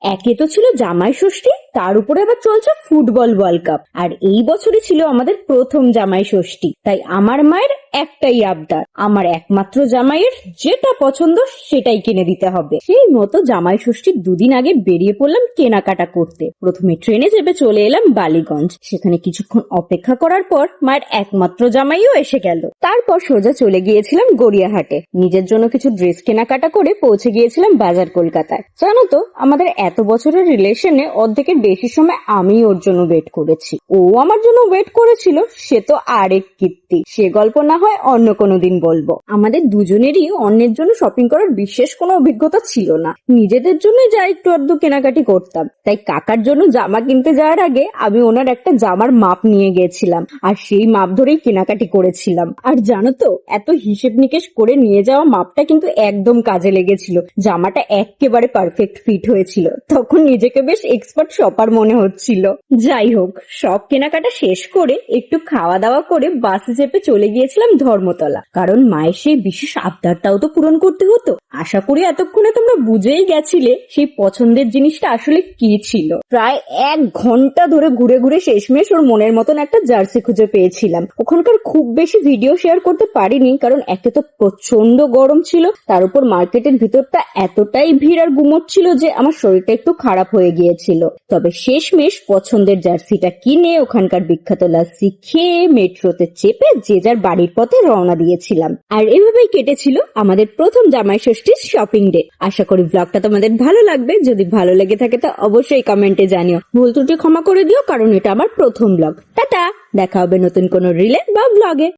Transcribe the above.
একে তো ছিল জামাই ষষ্ঠী, তার উপরে আবার চলছে ফুটবল ওয়ার্ল্ড কাপ, আর এই বছরই ছিল আমাদের প্রথম জামাই ষষ্ঠী। তাই আমার মায়ের একটাই আবদার, আমার একমাত্র জামাইয়ের যেটা পছন্দ সেটাই কিনে দিতে হবে। সেই মতো জামাই ষষ্ঠীর দুদিন আগে বেরিয়ে পড়লাম কেনাকাটা করতে। প্রথমে ট্রেনে চেপে চলে এলাম বালিগঞ্জ। সেখানে কিছুক্ষণ অপেক্ষা করার পর মায়ের একমাত্র জামাইও এসে গেল। তারপর সোজা চলে গিয়েছিলাম গড়িয়াহাটে। নিজের জন্য কিছু ড্রেস কেনাকাটা করে পৌঁছে গিয়েছিলাম বাজার কলকাতায়। জানো তো, আমাদের এত বছরের রিলেশনে অর্ধেকের বেশি সময় আমি ওর জন্য ওয়েট করেছি, ও আমার জন্য ওয়েট করেছিল, সে তো আরেক কীর্তি। সে গল্প না হয় অন্য কোনো দিন বলবো। আমাদের দুজনেরই অন্যের জন্য শপিং করার বিশেষ কোনো অভিজ্ঞতা ছিল না, নিজেদের জন্য যা একটু আধটু কেনাকাটি করতাম। তাই কাকার জন্য জামা কিনতে যাওয়ার আগে আমি ওনার একটা জামার মাপ নিয়ে গেছিলাম, আর সেই মাপ ধরেই কেনাকাটি করেছিলাম। আর জানো তো, এত হিসেব নিকেশ করে নিয়ে যাওয়া মাপটা কিন্তু একদম কাজে লেগেছিল। জামাটা একেবারে পারফেক্ট ফিট হয়েছিল। তখন নিজেকে বেশ এক্সপার্ট শপার মনে হচ্ছিল। যাই হোক, সব কেনাকাটা শেষ করে একটু খাওয়া দাওয়া করে বাসে চেপে চলে গিয়েছিলাম ধর্মতলা, কারণ মায়ের সেই বিশেষ আবদারটাও তো পূরণ করতে হতো। আশা করি এতক্ষণে তোমরা বুঝেই গেছিলে সেই পছন্দের জিনিসটা আসলে কি ছিল। প্রায় 1 ঘন্টা ধরে ঘুরে ঘুরে শেষমেশ ওর মনের মতন একটা জার্সি খুঁজে পেয়েছিলাম। ওখানকার খুব বেশি ভিডিও শেয়ার করতে পারিনি, কারণ একে তো প্রচন্ড গরম ছিল, তার উপর মার্কেটের ভিতরটা এতটাই ভিড় আর গুমট ছিল যে আমার শরীরটা একটু খারাপ হয়ে গিয়েছিল। তবে শেষমেশ পছন্দের জার্সিটা কিনে ওখানকার বিখ্যাত লাস্সি খেয়ে মেট্রোতে চেপে যে যার বাড়ির পথে রওনা দিয়েছিলাম। আর এভাবেই কেটেছিল আমাদের প্রথম জামাই ষষ্ঠীর শপিং ডে। আশা করি ব্লগটা তোমাদের ভালো লাগবে। যদি ভালো লেগে থাকে তো অবশ্যই কমেন্টে জানিও। ভুল ত্রুটি ক্ষমা করে দিও, কারণ এটা আমার প্রথম ব্লগ। টাটা, দেখা হবে নতুন কোনো রিলে বা ব্লগে।